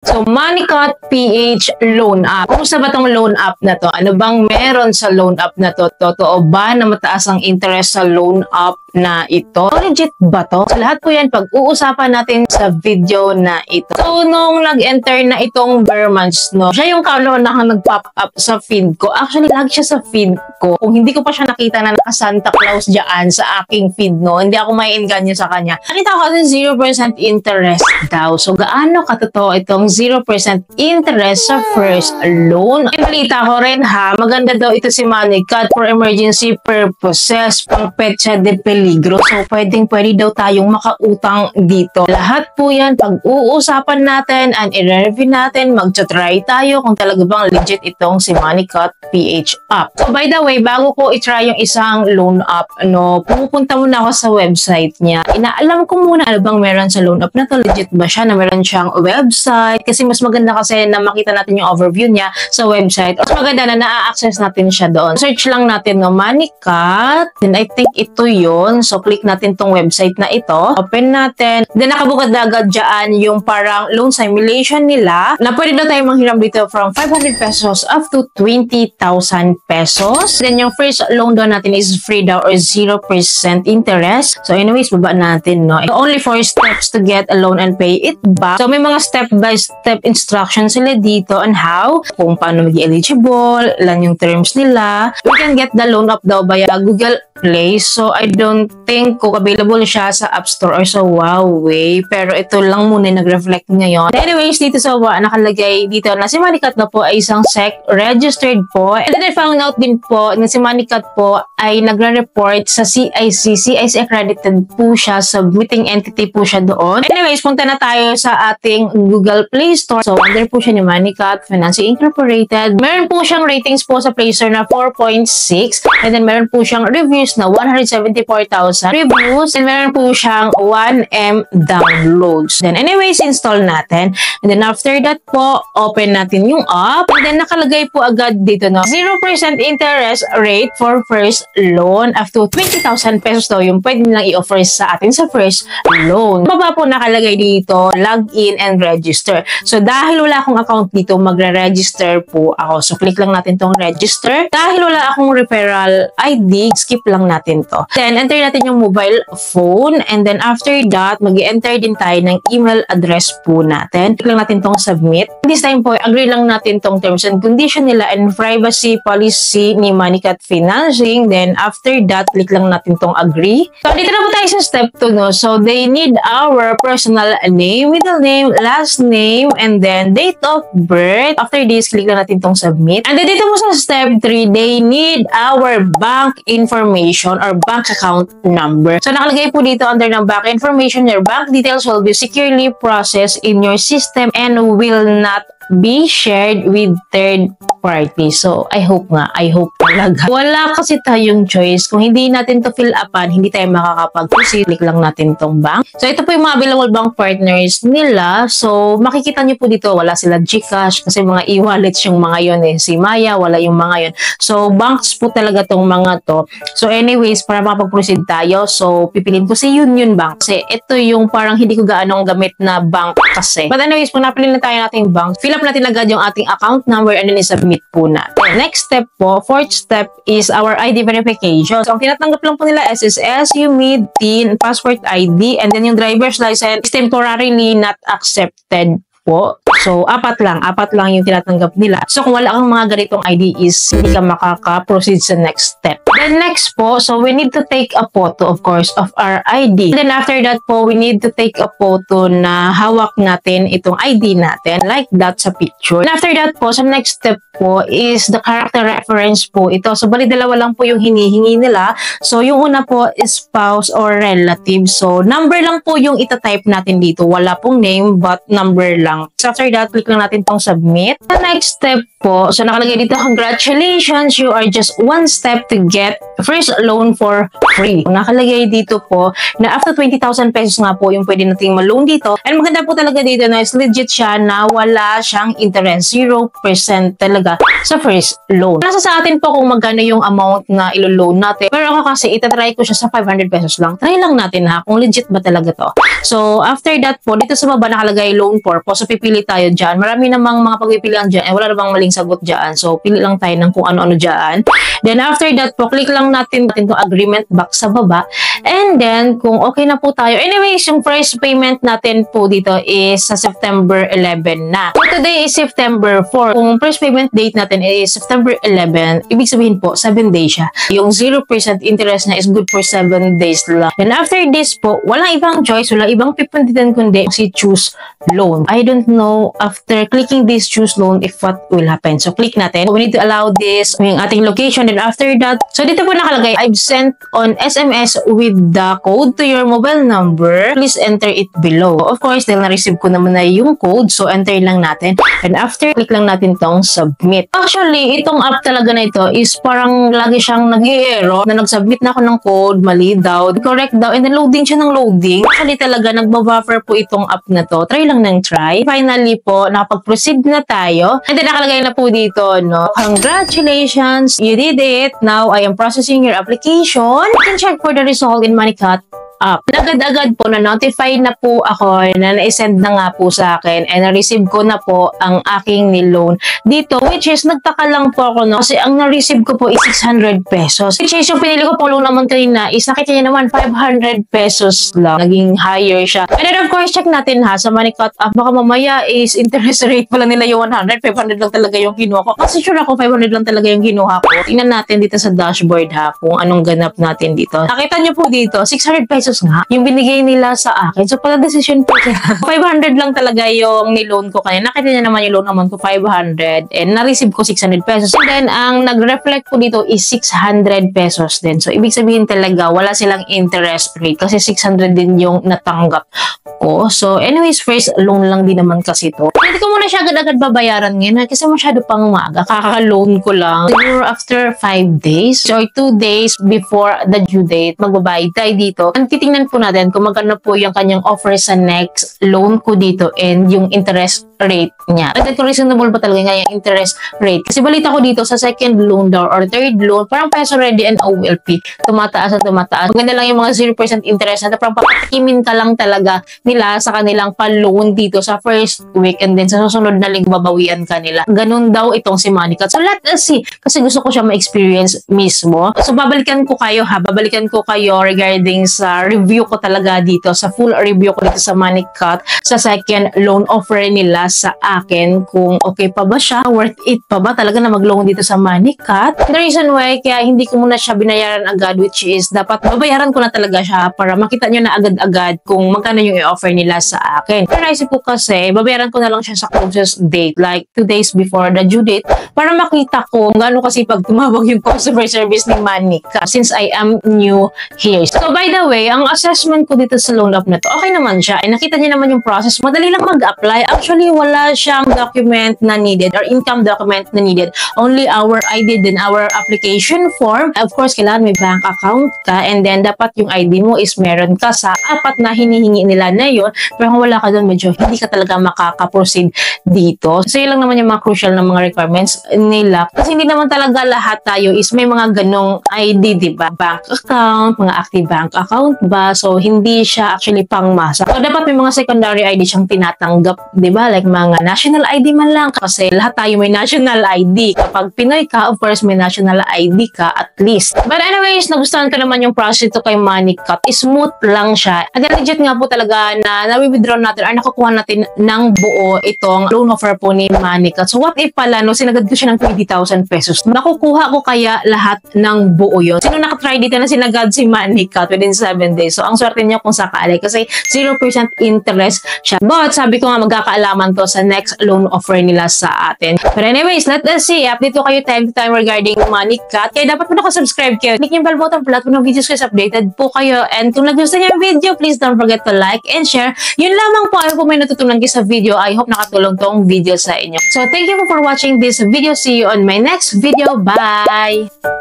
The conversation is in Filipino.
So, Moneycut PH Loan App. Kumusta ba tong loan app na to? Ano bang meron sa loan app na to? Totoo ba na mataas ang interest sa loan app na ito? Legit ba to? So, lahat po yan pag-uusapan natin sa video na ito. So, nung nag-enter na itong Bermans, no, siya yung kauna-unahang nag-pop up sa feed ko. Actually, lagi siya sa feed ko. Kung hindi ko pa siya nakita na naka-Santa Claus dyan sa aking feed, no, hindi ako may engganyo sa kanya. Nakita ko kasi 0% interest daw. So, gaano katotoo itong 0% interest sa first loan? Balita ko rin ha, maganda daw ito si Moneycut for emergency purposes, pang petsa de peligro. So, pwede daw tayong makautang dito. Lahat po yan pag-uusapan natin and i-review natin, mag-try tayo kung talaga bang legit itong si Moneycut PH app. So, by the way, bago ko i-try yung isang loan app, no, pupunta muna ako sa website niya. Inaalam ko muna ano bang meron sa loan app na to. Legit ba siya na meron siyang website? Kasi mas maganda kasi na makita natin yung overview niya sa website. Mas maganda na na-access natin siya doon. Search lang natin no, Moneycut. Then I think ito yun. So click natin tong website na ito. Open natin. Then nakabukad agad dyan yung parang loan simulation nila na pwede na tayo manghiram dito from 500 pesos up to 20,000 pesos. Then yung first loan doon natin is free daw or 0% interest. So anyways, baba natin no. Only 4 steps to get a loan and pay it back. So may mga step-by-step instructions sila dito on how, kung paano maging eligible, ilan yung terms nila. You can get the loan up daw via Google Play. So I don't think kung available siya sa App Store or sa Huawei. Pero ito lang muna nag-reflect ngayon. Anyways, dito sa nakalagay dito na si Moneycut na po ay isang SEC registered po. And then I found out din po na si Moneycut po ay nagre-report sa CIC. CIC accredited po siya, submitting entity po siya doon. Anyways, punta na tayo sa ating Google Play Store. So, under po siya ni Moneycut Financial Incorporated. Meron po siyang ratings po sa Play Store na 4.6. And then, meron po siyang reviews na 174,000 reviews. And meron po siyang 1M downloads. Then, anyways, install natin. And then, after that po, open natin yung app. And then, nakalagay po agad dito na 0% interest rate for first loan up to 20,000 pesos daw yung pwede nilang i-offer sa atin sa first loan. Baba po nakalagay dito, log in and register. So, dahil wala akong account dito, magre-register po ako. So, click lang natin tong register. Dahil wala akong referral ID, skip lang natin to. Then, enter natin yung mobile phone. And then, after that, mag-enter din tayo ng email address po natin. Click lang natin tong submit. This time po, agree lang natin tong terms and condition nila and privacy policy ni Moneycut Financing. Then, after that, click lang natin tong agree. So, dito na po tayo sa step 2, no? So, they need our personal name, middle name, last name, and then date of birth. After this, click lang natin tong submit. And then dito mo sa step 3, they need our bank information or bank account number. So, nakalagay po dito under ng bank information, your bank details will be securely processed in your system and will not be shared with third party. So, I hope talaga. Wala kasi tayong choice. Kung hindi natin to fill upan, hindi tayo makakapag-proceed. Click lang natin tong bank. So, ito po yung mga available bank partners nila. So, makikita nyo po dito, wala sila GCash kasi mga e-wallets yung mga yon eh. Si Maya, wala yung mga yon. So, banks po talaga tong mga to. So, anyways, para makapag-proceed tayo, so, pipiliin ko si Union Bank. Kasi ito yung parang hindi ko gaanong gamit na bank kasi. But anyways, kung napiliin na tayo nating bank, fill up natin agad yung ating account number and then i-submit po natin. Next step po, fourth step is our ID verification. So, ang tinatanggap lang po nila SSS, UMID, TIN, passport ID, and then yung driver's license is temporarily not accepted po. So, apat lang yung tinatanggap nila. So, kung wala kang mga ganitong ID is hindi ka makaka-proceed sa next step. Then next po, so we need to take a photo, of course, of our ID. Then after that po, we need to take a photo na hawak natin itong ID natin, like that sa picture. And after that po, sa next step po is the character reference po ito. So, bali dalawa lang po yung hinihingi nila. So, yung una po is spouse or relative. So, number lang po yung itatype natin dito. Wala pong name, but number lang. So, after that, click lang natin tong submit. The next step po, so nakalagay dito, congratulations, you are just one step to get first loan for free. Nakalagay dito po na after 20,000 pesos nga po yung pwede nating ma-loan dito. And maganda po talaga dito na is legit siya na wala siyang interest. 0% talaga sa first loan. Nasa sa atin po kung magkano yung amount na ilo-loan natin. Pero ako kasi itatry ko siya sa 500 pesos lang. Try lang natin ha kung legit ba talaga to. So after that po, dito sa baba nakalagay loan purpose. So pipili tayo tayo dyan. Marami namang mga pagpipilian dyan. Wala namang maling sagot dyan. So, pili lang tayo ng kung ano-ano dyan. Then, after that po, click lang natin itong agreement box sa baba. And then, kung okay na po tayo. Anyways, yung first payment natin po dito is sa September 11 na. So, today is September 4. Kung first payment date natin is September 11, ibig sabihin po, 7 days siya. Yung 0% interest na is good for 7 days lang. And after this po, walang ibang choice, walang ibang pipindutin kundi si choose loan. I don't know after clicking this choose loan if what will happen. So, click natin. We need to allow this yung ating location. And after that, so dito po nakalagay, I've sent on SMS with the code to your mobile number. Please enter it below. Of course, dahil na-receive ko naman na yung code, so enter lang natin. And after, click lang natin tong submit. Actually, itong app talaga na ito is parang lagi siyang nag-i-error na nag-submit na ako ng code, mali daw, correct daw, and then loading siya ng loading. Actually talaga, nagba-buffer po itong app na to. Try lang ng try. Finally po, nakapag-proceed na tayo. And then nakalagay na po dito, no? Congratulations! You did it! Now, I am processing your application. You can check for the result in MoneyCut app. Agad-agad po na-notify na po ako na na-send na nga po sa akin and na-receive ko na po ang aking niloan dito, which is nagtaka lang po ako, no? Kasi ang na-receive ko po is 600 pesos. Which is yung pinili ko po loan naman kanina is nakita niya naman 500 pesos lang. Naging higher siya. And then of course, check natin ha sa MoneyCut app. Baka mamaya is interest rate pala nila yung 100. 500 lang talaga yung kinuha ko. Kasi sure ako 500 lang talaga yung kinuha ko. Tingnan natin dito sa dashboard ha kung anong ganap natin dito. Nakita niyo po dito, 600 pesos nga yung binigay nila sa akin. So, pala decision po siya. 500 lang talaga yung niloan ko kanina. Nakita niya naman yung loan amount ko 500 and na-receive ko 600 pesos. And then, ang nag-reflect po dito is 600 pesos din. So, ibig sabihin talaga, wala silang interest rate kasi 600 din yung natanggap ko. So, anyways, first loan lang din naman kasi to. Hindi ko muna siya agad-agad babayaran ngayon kasi masyado pang umaga. Kaka-loan ko lang. Siguro after 5 days or 2 days before the due date, magbabayad tayo dito. Ang titingnan po natin kung magkano po yung kanyang offer sa next loan ko dito and yung interest rate niya. And then, kung reasonable ba talaga nga yung interest rate. Kasi balita ko dito sa second loan daw or third loan, parang peso ready and OLP. Tumataas at tumataas. Maganda lang yung mga 0% interest na parang papatikimin ka lang talaga nila sa kanilang pa-loan dito sa first week and then sa susunod na linggo babawian ka nila. Ganun daw itong si MoneyCut. So, let us see. Kasi gusto ko siya ma-experience mismo. So, babalikan ko kayo ha. Babalikan ko kayo regarding sa review ko talaga dito. Sa full review ko dito sa MoneyCut sa second loan offer nila sa akin kung okay pa ba siya, worth it pa ba talaga na mag-loan dito sa MoneyCut. The reason why kaya hindi ko muna siya binayaran agad, which is dapat babayaran ko na talaga siya para makita nyo na agad-agad kung magkano yung i-offer nila sa akin. Pero naisip ko kasi, babayaran ko na lang siya sa closest date, like 2 days before the due date, para makita ko kung gaano kasi pag tumawag yung customer service ni MoneyCut since I am new here. So by the way, ang assessment ko dito sa loan app na to, okay naman siya. Ay nakita niyo naman yung process. Madali lang mag-apply. Actually, wala siyang document na needed or income document na needed. Only our ID din, our application form. Of course, kailangan may bank account ka and then dapat yung ID mo is meron ka sa apat na hinihingi nila na yun. Pero kung wala ka doon, medyo hindi ka talaga makaka-proceed dito. So, yun lang naman yung mga crucial na mga requirements nila. Kasi hindi naman talaga lahat tayo is may mga ganong ID, diba? Bank account, mga active bank account ba? So, hindi siya actually pangmasa. So, dapat may mga secondary ID siyang tinatanggap, diba? Like mga national ID man lang. Kasi lahat tayo may national ID. Kapag Pinoy ka, of course, may national ID ka at least. But anyways, nagustuhan ko naman yung process ito kay MoneyCut. Smooth lang siya. At legit nga po talaga na na-withdraw natin or nakukuha natin ng buo itong loan offer po ni MoneyCut. So, what if pala, no, sinagad ko siya ng 20,000 pesos. Nakukuha ko kaya lahat ng buo yun. Sino nakatry dito na sinagad si MoneyCut within 7 days? So, ang swerte niya kung sakali kasi 0% interest siya. But, sabi ko nga magkakaalaman to sa next loan offer nila sa atin. But anyways, let us see. Update ko kayo time to time regarding MoneyCut. Kaya dapat po nakasubscribe kayo. Click yung bell button para lahat po ng videos ko is updated po kayo. And kung nagustuhan niyo yung video, please don't forget to like and share. Yun lamang po. Ayaw po may natutunan kayo sa video. I hope nakatulong tong video sa inyo. So, thank you for watching this video. See you on my next video. Bye!